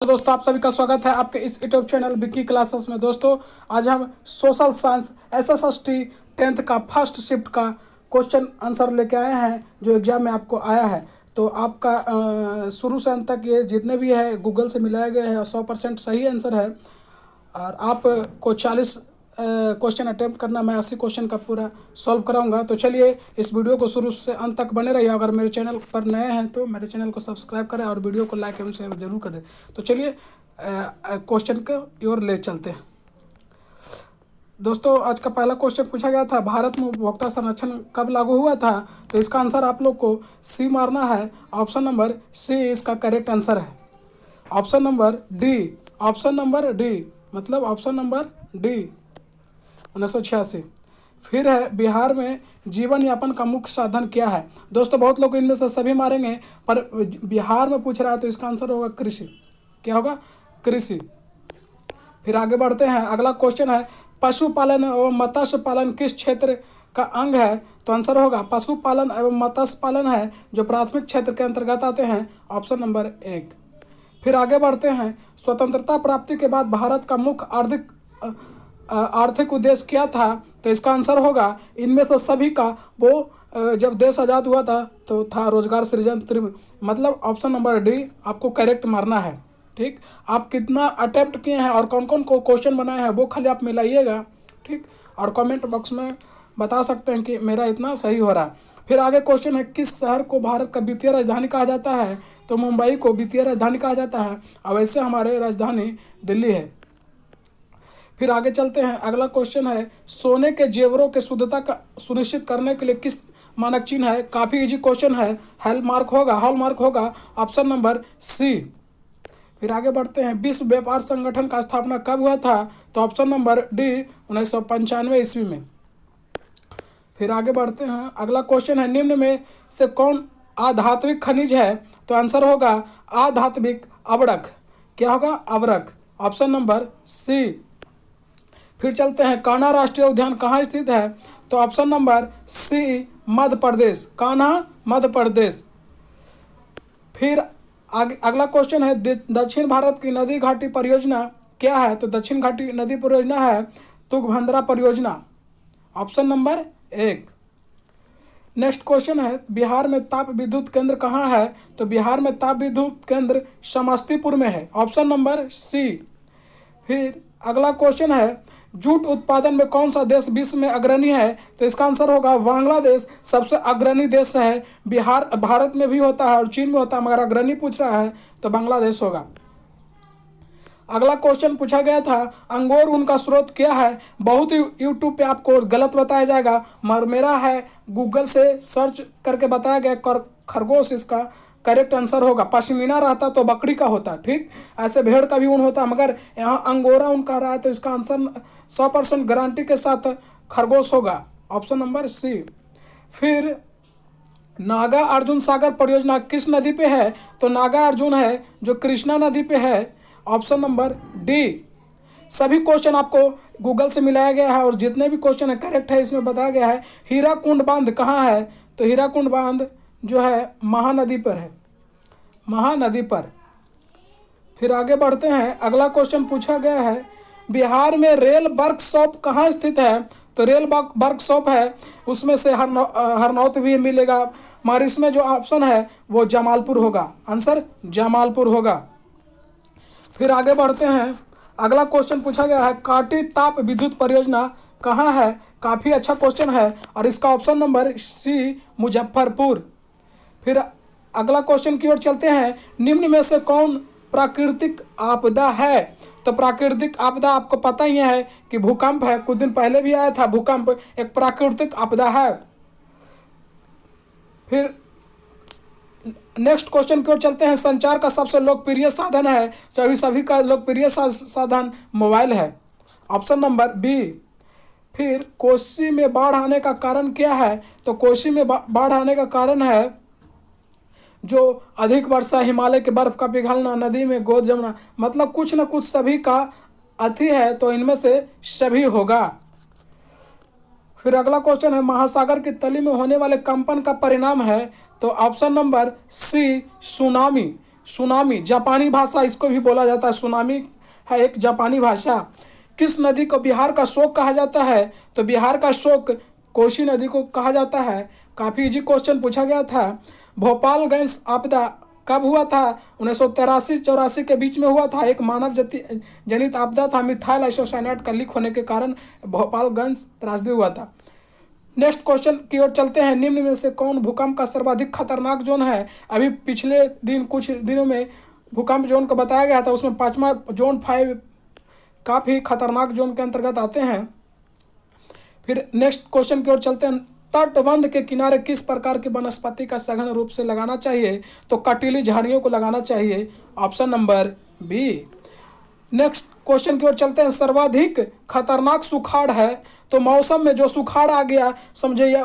तो दोस्तों आप सभी का स्वागत है आपके इस यूट्यूब चैनल विक्की क्लासेस में। दोस्तों आज हम सोशल साइंस एसएसटी 10th का फर्स्ट शिफ्ट का क्वेश्चन आंसर लेके आए हैं जो एग्जाम में आपको आया है। तो आपका शुरू से अंत तक ये जितने भी है गूगल से मिलाया गया है और 100% सही आंसर है। और आपको 40 क्वेश्चन अटेम्प्ट करना, मैं 80 क्वेश्चन का पूरा सॉल्व कराऊंगा। तो चलिए इस वीडियो को शुरू से अंत तक बने रहिए। अगर मेरे चैनल पर नए हैं तो मेरे चैनल को सब्सक्राइब करें और वीडियो को लाइक एवं शेयर जरूर करें। तो चलिए क्वेश्चन की ओर ले चलते हैं। दोस्तों आज का पहला क्वेश्चन पूछा गया था, भारत में उपभोक्ता संरक्षण कब लागू हुआ था? तो इसका आंसर आप लोग को सी मारना है। ऑप्शन नंबर सी इसका करेक्ट आंसर है। ऑप्शन नंबर डी मतलब ऑप्शन नंबर डी 1986। फिर है, बिहार में जीवन यापन का मुख्य साधन क्या है? दोस्तों बहुत लोग इनमें से सभी मारेंगे, पर बिहार में पूछ रहा है तो इसका आंसर होगा कृषि। क्या होगा? कृषि। फिर आगे बढ़ते हैं, अगला क्वेश्चन है, पशुपालन एवं मत्स्य पालन किस क्षेत्र का अंग है? तो आंसर होगा पशुपालन एवं मत्स्य पालन है जो प्राथमिक क्षेत्र के अंतर्गत आते हैं। Option number 1। फिर आगे बढ़ते हैं, स्वतंत्रता प्राप्ति के बाद भारत का मुख्य आर्थिक उद्देश्य क्या था? तो इसका आंसर होगा इनमें से सभी का। वो जब देश आज़ाद हुआ था तो था रोजगार सृजन। मतलब ऑप्शन नंबर डी आपको करेक्ट मारना है। ठीक, आप कितना अटेम्प्ट किए हैं और कौन कौन को क्वेश्चन बनाए हैं वो खाली आप मिलाइएगा। ठीक, और कमेंट बॉक्स में बता सकते हैं कि मेरा इतना सही हो रहा है। फिर आगे क्वेश्चन है, किस शहर को भारत का वित्तीय राजधानी कहा जाता है? तो मुंबई को वित्तीय राजधानी कहा जाता है और वैसे हमारे राजधानी दिल्ली है। फिर आगे चलते हैं, अगला क्वेश्चन है, सोने के जेवरों के शुद्धता का सुनिश्चित करने के लिए किस मानक चिन्ह है? काफ़ी इजी क्वेश्चन है। हॉलमार्क होगा ऑप्शन नंबर सी। फिर आगे बढ़ते हैं, विश्व व्यापार संगठन का स्थापना कब हुआ था? तो ऑप्शन नंबर डी 1995 ईस्वी में। फिर आगे बढ़ते हैं, अगला क्वेश्चन है, निम्न में से कौन आधात्विक खनिज है? तो आंसर होगा आधात्विक अवरक। क्या होगा? अवरक। Option number C. फिर चलते हैं, कान्हा राष्ट्रीय उद्यान कहाँ स्थित है? तो ऑप्शन नंबर सी मध्य प्रदेश। कान्हा मध्य प्रदेश। फिर आगे अगला क्वेश्चन है, दक्षिण भारत की नदी घाटी परियोजना क्या है? तो दक्षिण घाटी नदी परियोजना है तुंगभद्रा परियोजना। Option number 1। नेक्स्ट क्वेश्चन है, बिहार में ताप विद्युत केंद्र कहाँ है? तो बिहार में ताप विद्युत केंद्र समस्तीपुर में है। Option number C. फिर अगला क्वेश्चन है, जूट उत्पादन में कौन सा देश विश्व में अग्रणी है? तो इसका आंसर होगा बांग्लादेश सबसे अग्रणी देश है। भारत में भी होता है और चीन में होता है, मगर अग्रणी पूछ रहा है तो बांग्लादेश होगा। अगला क्वेश्चन पूछा गया था, अंगोर ऊन का स्रोत क्या है? बहुत ही यूट्यूब पे आपको गलत बताया जाएगा, मगर मेरा है गूगल से सर्च करके बताया गया खरगोश इसका करेक्ट आंसर होगा। पश्मीना रहता तो बकरी का होता, ठीक, ऐसे भेड़ का भी ऊन होता, मगर यहाँ अंगोरा ऊन का रहा है तो इसका आंसर 100% गारंटी के साथ खरगोश होगा। Option number C. फिर नागा अर्जुन सागर परियोजना किस नदी पे है? तो नागा अर्जुन है जो कृष्णा नदी पे है। Option number D. सभी क्वेश्चन आपको गूगल से मिलाया गया है और जितने भी क्वेश्चन है करेक्ट है इसमें बताया गया है। हीराकुंड बांध कहाँ है? तो हीराकुंड बांध जो है महानदी पर है, महानदी पर। फिर आगे बढ़ते हैं, अगला क्वेश्चन पूछा गया है, बिहार में रेल वर्कशॉप कहाँ स्थित है? तो रेल वर्कशॉप है उसमें से हरनौत भी मिलेगा, मगर इसमें जो ऑप्शन है वो जमालपुर होगा। आंसर जमालपुर होगा। फिर आगे बढ़ते हैं, अगला क्वेश्चन पूछा गया है, काटी ताप विद्युत परियोजना कहाँ है? काफ़ी अच्छा क्वेश्चन है और इसका ऑप्शन नंबर सी मुजफ्फरपुर। फिर अगला क्वेश्चन की ओर चलते हैं, निम्न में से कौन प्राकृतिक आपदा है? तो प्राकृतिक आपदा आपको पता ही है कि भूकंप है, कुछ दिन पहले भी आया था भूकंप, एक प्राकृतिक आपदा है। फिर नेक्स्ट क्वेश्चन की ओर चलते हैं, संचार का सबसे लोकप्रिय साधन है, तो अभी सभी का लोकप्रिय साधन मोबाइल है। Option number B. फिर कोसी में बाढ़ आने का कारण क्या है? तो कोसी में बाढ़ आने का कारण है जो अधिक वर्षा, हिमालय के बर्फ का पिघलना, नदी में गोद जमना, मतलब कुछ न कुछ सभी का अति है, तो इनमें से सभी होगा। फिर अगला क्वेश्चन है, महासागर की तली में होने वाले कंपन का परिणाम है? तो option number C tsunami. Tsunami, जापानी भाषा इसको भी बोला जाता है, सुनामी है एक जापानी भाषा। किस नदी को बिहार का शोक कहा जाता है? तो बिहार का शोक कोसी नदी को कहा जाता है। काफ़ी इजी क्वेश्चन पूछा गया था। भोपाल गैस आपदा कब हुआ था? 1983-84 के बीच में हुआ था। एक मानव जनित आपदा था, मिथाइल आइसोसाइनाइड का लीक होने के कारण भोपाल गैस त्रासदी हुआ था। नेक्स्ट क्वेश्चन की ओर चलते हैं। निम्न में से कौन भूकंप का सर्वाधिक खतरनाक जोन है? अभी पिछले दिन कुछ दिनों में भूकंप जोन को बताया गया था, उसमें 5वां जोन 5 काफ़ी खतरनाक जोन के अंतर्गत आते हैं। फिर नेक्स्ट क्वेश्चन की ओर चलते हैं। तटबंध के किनारे किस प्रकार की वनस्पति का सघन रूप से लगाना चाहिए? तो कटीली झाड़ियों को लगाना चाहिए, option number B. Next question की ओर चलते हैं। सर्वाधिक खतरनाक सुखाड़ है, तो मौसम में जो सुखाड़ आ गया, समझे या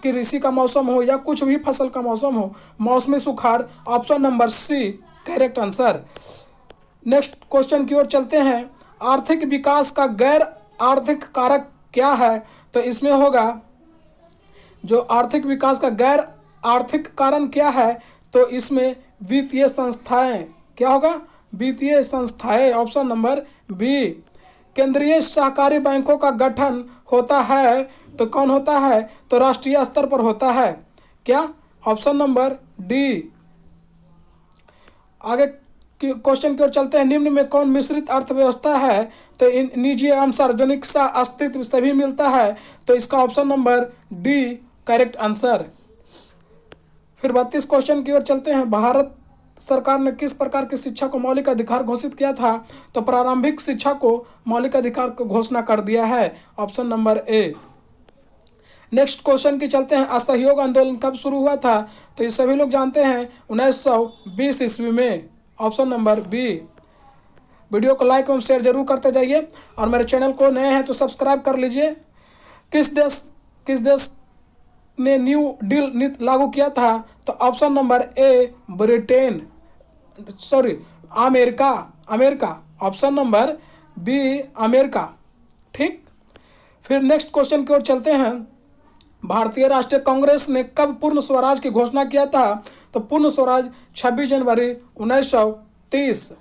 कि ऋषि का मौसम हो या कुछ भी फसल का मौसम हो, मौसमी सुखाड़, option number C correct answer. Next question की ओर चलते हैं। आर्थिक विकास का गैर आर्थिक कारक क्या है? तो इसमें होगा जो आर्थिक विकास का गैर आर्थिक कारण क्या है? तो इसमें वित्तीय संस्थाएं, क्या होगा? वित्तीय संस्थाएं, ऑप्शन नंबर बी। केंद्रीय सहकारी बैंकों का गठन होता है, तो कौन होता है? तो राष्ट्रीय स्तर पर होता है, क्या? Option number D. आगे क्वेश्चन की ओर चलते हैं। निम्न में कौन मिश्रित अर्थव्यवस्था है? तो इन निजी एवं सार्वजनिक सा अस्तित्व सभी मिलता है, तो इसका option number D correct answer. फिर 32 क्वेश्चन की ओर चलते हैं। भारत सरकार ने किस प्रकार की शिक्षा को मौलिक अधिकार घोषित किया था? तो प्रारंभिक शिक्षा को मौलिक अधिकार को घोषणा कर दिया है, ऑप्शन नंबर ए। नेक्स्ट क्वेश्चन की चलते हैं। असहयोग आंदोलन कब शुरू हुआ था? तो ये सभी लोग जानते हैं 1920 ईस्वी में, ऑप्शन नंबर बी। वीडियो को लाइक एवं शेयर जरूर करते जाइए और मेरे चैनल को नए हैं तो सब्सक्राइब कर लीजिए। किस देश ने न्यू डील नीति लागू किया था? तो option number A Britain, sorry America, option number B America, ठीक। फिर नेक्स्ट क्वेश्चन की ओर चलते हैं। भारतीय राष्ट्रीय कांग्रेस ने कब पूर्ण स्वराज की घोषणा किया था? तो पूर्ण स्वराज 26 जनवरी 1930।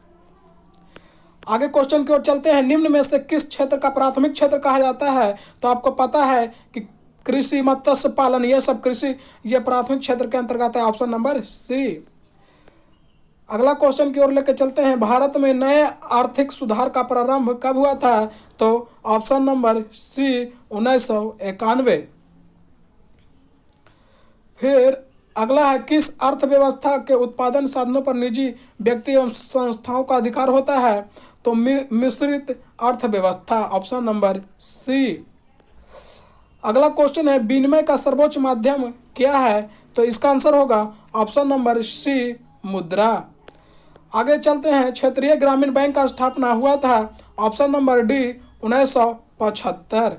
आगे क्वेश्चन की ओर चलते हैं। निम्न में से किस क्षेत्र का प्राथमिक क्षेत्र कहा जाता है? तो आपको पता है कि कृषि, मत्स्य पालन, ये सब कृषि, ये प्राथमिक क्षेत्र के अंतर्गत है, ऑप्शन नंबर सी। अगला क्वेश्चन की ओर लेकर चलते हैं। भारत में नए आर्थिक सुधार का प्रारंभ कब हुआ था? तो ऑप्शन नंबर सी 1991। फिर अगला है। किस अर्थव्यवस्था के उत्पादन साधनों पर निजी व्यक्ति एवं संस्थाओं का अधिकार होता है? तो मिश्रित अर्थव्यवस्था, ऑप्शन नंबर सी। अगला क्वेश्चन है। विनिमय का सर्वोच्च माध्यम क्या है? तो इसका आंसर होगा ऑप्शन नंबर सी मुद्रा। आगे चलते हैं। क्षेत्रीय ग्रामीण बैंक का स्थापना हुआ था, ऑप्शन नंबर डी 1975।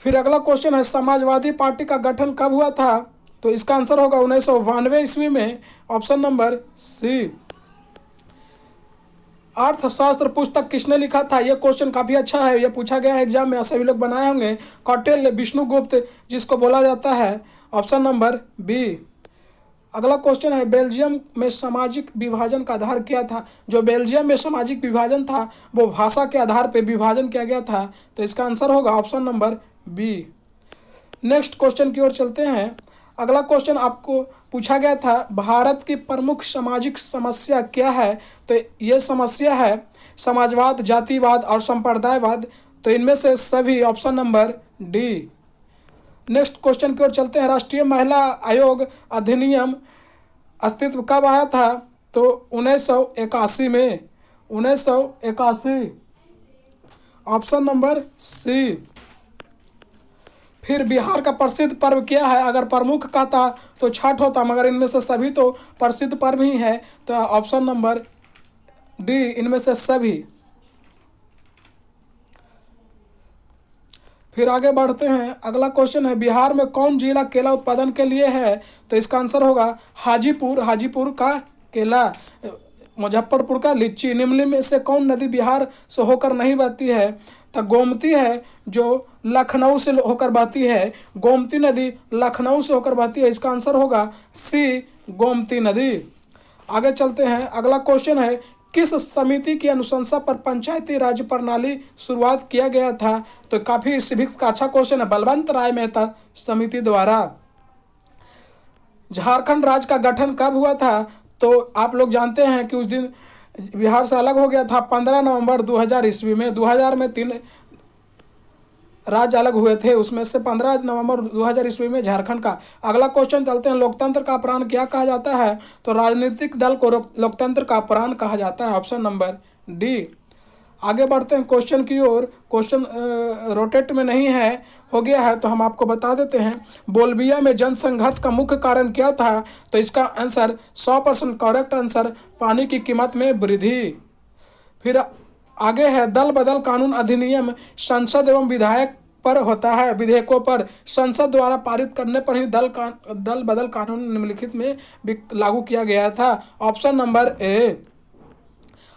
फिर अगला क्वेश्चन है। समाजवादी पार्टी का गठन कब हुआ था? तो इसका आंसर होगा 1992 ईस्वी में, ऑप्शन नंबर सी। अर्थशास्त्र पुस्तक किसने लिखा था? यह क्वेश्चन काफ़ी अच्छा है, यह पूछा गया है एग्जाम में, सभी लोग बनाए होंगे। कौटिल्य विष्णुगुप्त जिसको बोला जाता है, ऑप्शन नंबर बी। अगला क्वेश्चन है। बेल्जियम में सामाजिक विभाजन का आधार क्या था? जो बेल्जियम में सामाजिक विभाजन था वो भाषा के आधार पर विभाजन किया गया था, तो इसका आंसर होगा option number B. Next question की ओर चलते हैं। अगला क्वेश्चन आपको पूछा गया था। भारत की प्रमुख सामाजिक समस्या क्या है? तो ये समस्या है समाजवाद, जातिवाद और संप्रदायवाद, तो इनमें से सभी, option number D. Next question की ओर चलते हैं। राष्ट्रीय महिला आयोग अधिनियम अस्तित्व कब आया था? तो 1981 में, 1981, ऑप्शन नंबर सी। फिर बिहार का प्रसिद्ध पर्व क्या है? अगर प्रमुख कहता तो छठ होता, मगर इनमें से सभी तो प्रसिद्ध पर्व ही है, तो ऑप्शन नंबर डी इनमें से सभी। फिर आगे बढ़ते हैं। अगला क्वेश्चन है। बिहार में कौन जिला केला उत्पादन के लिए है? तो इसका आंसर होगा हाजीपुर, हाजीपुर का केला, मुजफ्फरपुर का लीची। निम्न में से कौन नदी बिहार से होकर नहीं बहती है? तो गोमती है, जो लखनऊ से होकर बहती है। गोमती नदी लखनऊ से होकर बहती है, इसका आंसर होगा सी गोमती नदी। आगे चलते हैं, अगला क्वेश्चन है, किस समिति की अनुशंसा पर पंचायती राज प्रणाली शुरुआत किया गया था? तो काफी सिविक्स का अच्छा क्वेश्चन है, बलवंत राय मेहता समिति द्वारा। झारखंड राज्य का गठन कब हुआ था? तो आप लोग जानते हैं कि उस दिन बिहार से अलग हो गया था 15 नवंबर 2000 ईस्वी में। 2000 में 3 राज्य अलग हुए थे, उसमें से 15 नवंबर 2000 ईस्वी में झारखंड का। अगला क्वेश्चन चलते हैं, लोकतंत्र का प्राण क्या कहा जाता है? तो राजनीतिक दल को लोकतंत्र का प्राण कहा जाता है, ऑप्शन नंबर डी। आगे बढ़ते हैं क्वेश्चन की ओर। क्वेश्चन रोटेट में नहीं है, हो गया है, तो हम आपको बता देते हैं। बोल्बिया में जनसंघर्ष का मुख्य कारण क्या था? तो इसका आंसर 100% करेक्ट आंसर, पानी की कीमत में वृद्धि। फिर आगे है, दल बदल कानून अधिनियम संसद एवं विधायक पर होता है, विधेयकों पर। संसद द्वारा पारित करने पर ही दल बदल कानून निम्नलिखित में भी लागू किया गया था, ऑप्शन नंबर ए।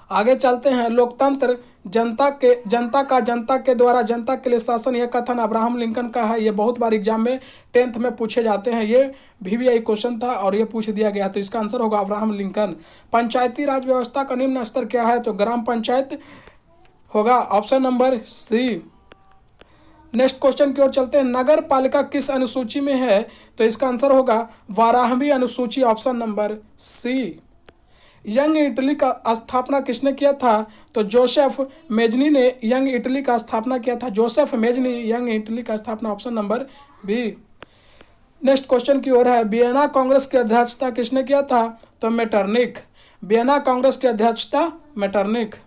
आगे चलते हैं, लोकतंत्र जनता के द्वारा जनता के लिए शासन, यह कथन अब्राहम लिंकन का है। ये बहुत बार एग्जाम में 10th में पूछे जाते हैं, ये VVI क्वेश्चन था और ये पूछ दिया गया, तो इसका आंसर होगा अब्राहम लिंकन। पंचायती राज व्यवस्था का निम्न स्तर क्या है? तो ग्राम पंचायत होगा, option number C. Next question की ओर चलते हैं, नगर पालिका किस अनुसूची में है? तो इसका आंसर होगा 12वीं अनुसूची, option number C. Young Italy का स्थापना किसने किया था? तो जोसेफ मेजनी ने यंग इटली का स्थापना किया था, जोसेफ मेजनी यंग इटली का स्थापना, option number B. Next question की ओर है, वियना कांग्रेस की अध्यक्षता किसने किया था? तो मेटरनिख, वियना कांग्रेस की अध्यक्षता मेटरनिख।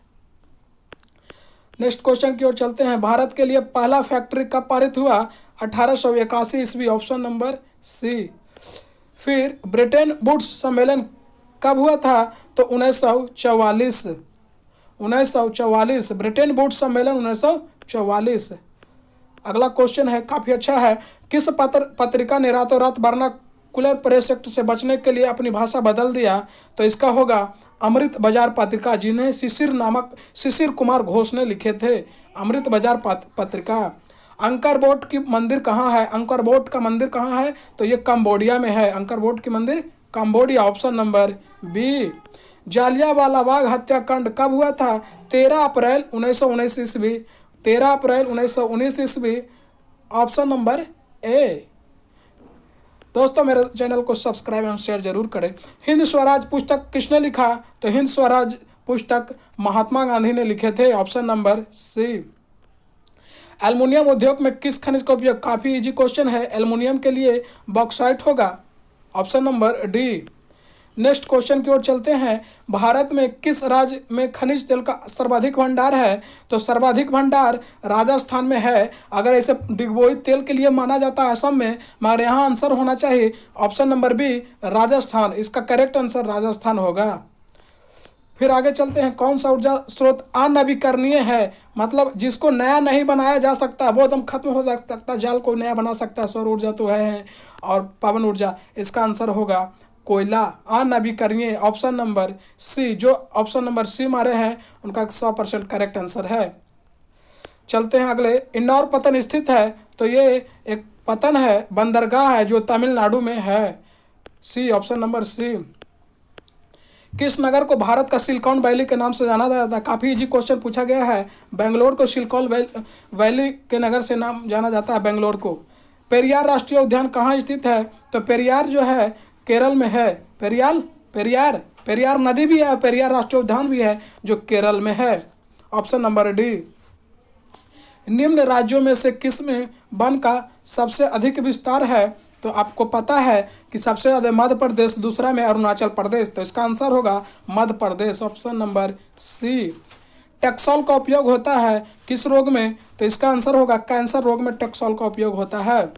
नेक्स्ट क्वेश्चन की ओर चलते हैं, भारत के लिए पहला फैक्ट्री कब पारित हुआ? 1881 ईस्वी, ऑप्शन नंबर सी। फिर ब्रिटेन वुड्स सम्मेलन कब हुआ था? तो 1944, ब्रिटेन वुड्स सम्मेलन 1944। अगला क्वेश्चन है, काफी अच्छा है, किस पत्रिका ने रातों रात वर्नाकुलर प्रेस एक्ट से बचने के लिए अपनी भाषा बदल दिया? तो इसका होगा अमृत बाजार पत्रिका, जिन्हें शिशिर कुमार घोष ने लिखे थे, अमृत बाजार पत्रिका। अंकर वोट की मंदिर कहाँ है? अंकर वोट का मंदिर कहाँ है? तो ये कंबोडिया में है, अंकर वोट की मंदिर Cambodia, option number B. Jallianwala Bagh हत्याकांड कब हुआ था? 13 अप्रैल 1919 ईस्वी, 13 अप्रैल 1919 ईस्वी, ऑप्शन नंबर ए। दोस्तों, मेरे चैनल को सब्सक्राइब एवं शेयर जरूर करें। हिंद स्वराज पुस्तक किसने लिखा? तो हिंद स्वराज पुस्तक महात्मा गांधी ने लिखे थे, ऑप्शन नंबर सी। एल्युमिनियम उद्योग में किस खनिज का उपयोग? काफी इजी क्वेश्चन है, एल्युमिनियम के लिए बॉक्साइट होगा, option number D. Next question की ओर चलते हैं, भारत में किस राज्य में खनिज तेल का सर्वाधिक भंडार है? तो सर्वाधिक भंडार राजस्थान में है। अगर ऐसे डिगबोई तेल के लिए माना जाता है असम में, मगर यहाँ आंसर होना चाहिए ऑप्शन नंबर बी, राजस्थान। इसका करेक्ट आंसर राजस्थान होगा। फिर आगे चलते हैं, कौन सा ऊर्जा स्रोत अनवीकरणीय है? मतलब जिसको नया नहीं बनाया जा सकता, वो एकदम खत्म हो सकता, जल को नया बना सकता है, सौर ऊर्जा तो है और पवन ऊर्जा। इसका आंसर होगा कोयला, अनवीकरणीय, ऑप्शन नंबर सी। जो ऑप्शन नंबर सी मारे हैं उनका 100% करेक्ट आंसर है। चलते हैं अगले, इंदौर पतन स्थित है, तो ये एक पतन है, बंदरगाह है जो तमिलनाडु में है, सी, ऑप्शन नंबर सी। किस नगर को भारत का सिलिकॉन वैली के नाम से जाना जाता है? काफ़ी इजी क्वेश्चन पूछा गया है। बेंगलोर को सिलिकॉन वैली के नगर से नाम जाना जाता है, बेंगलोर को। पेरियार राष्ट्रीय उद्यान कहाँ स्थित है? तो पेरियार जो है केरल में है, पेरियार नदी भी है, पेरियार राष्ट्रीय उद्यान भी है जो केरल में है, ऑप्शन नंबर डी। निम्न राज्यों में से किस में वन का सबसे अधिक विस्तार है? तो आपको पता है कि सबसे ज़्यादा मध्य प्रदेश, दूसरा में अरुणाचल प्रदेश, तो इसका आंसर होगा मध्य प्रदेश, ऑप्शन नंबर सी। टैक्सोल का उपयोग होता है किस रोग में? तो इसका आंसर होगा कैंसर रोग में टैक्सोल का उपयोग होता है।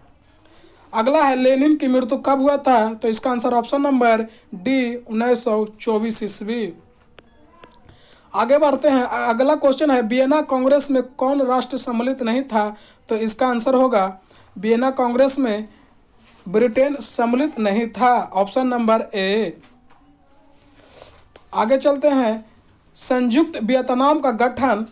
अगला है, लेनिन की मृत्यु कब हुआ था? तो इसका आंसर ऑप्शन नंबर डी, 1924 ईस्वी। आगे बढ़ते हैं, अगला क्वेश्चन है, वियना कांग्रेस में कौन राष्ट्र सम्मिलित नहीं था? तो इसका आंसर होगा वियना कांग्रेस में ब्रिटेन सम्मिलित नहीं था, ऑप्शन नंबर ए। आगे चलते हैं, संयुक्त वियतनाम का गठन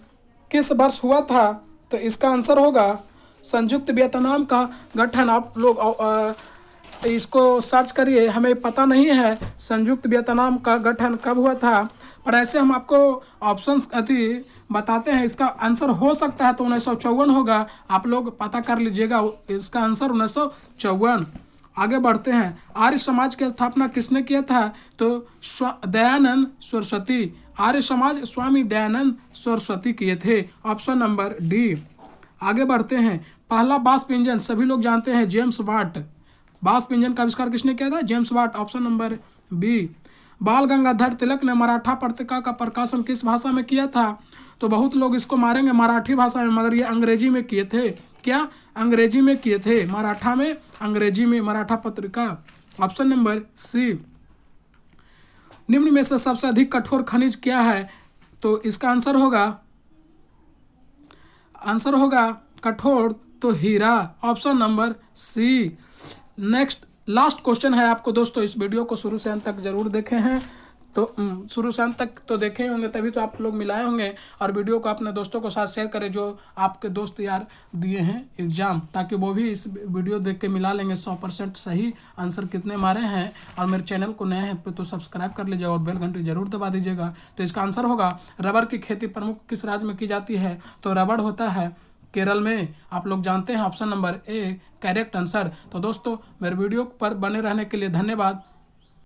किस वर्ष हुआ था? तो इसका आंसर होगा संयुक्त वियतनाम का गठन, आप लोग इसको सर्च करिए, हमें पता नहीं है संयुक्त वियतनाम का गठन कब हुआ था, पर ऐसे हम आपको ऑप्शंस बताते हैं। इसका आंसर हो सकता है तो 1954 होगा, आप लोग पता कर लीजिएगा, इसका आंसर 1954। आगे बढ़ते हैं। आर्य समाज की स्थापना किसने किया था? तो दयानंद सरस्वती। आर्य समाज स्वामी दयानंद सरस्वती किए थे, ऑप्शन नंबर डी। आगे बढ़ते हैं। पहला वाष्प इंजन सभी लोग जानते हैं, जेम्स वाट। वाष्प इंजन का आविष्कार किसने किया था? James Watt, option number B. Bal Gangadhar तिलक ने मराठा पत्रिका का प्रकाशन किस भाषा में किया था? तो बहुत लोग इसको मारेंगे मराठी भाषा में, मगर ये अंग्रेजी में किए थे। क्या? अंग्रेजी में किए थे, मराठा में, अंग्रेजी में मराठा पत्रिका, ऑप्शन नंबर सी। निम्न में से सबसे अधिक कठोर खनिज क्या है? तो इसका आंसर होगा कठोर तो हीरा, option number C. Next last question है आपको दोस्तों, इस वीडियो को शुरू से अंत तक जरूर देखे हैं, तो शुरू से अंत तक तो देखे होंगे, तभी तो आप लोग मिलाए होंगे। और वीडियो को अपने दोस्तों के साथ शेयर करें जो आपके दोस्त यार दिए हैं एग्जाम, ताकि वो भी इस वीडियो देख के मिला लेंगे 100% सही आंसर कितने मारे हैं। और मेरे चैनल को नए हैं तो सब्सक्राइब कर लीजिएगा और बेल घंटी जरूर दबा दीजिएगा। तो इसका आंसर होगा रबर की खेती प्रमुख किस राज्य में की जाती है? तो रबर होता है केरल में, आप लोग जानते हैं, option number A correct answer. तो दोस्तों मेरे वीडियो पर बने रहने के लिए धन्यवाद।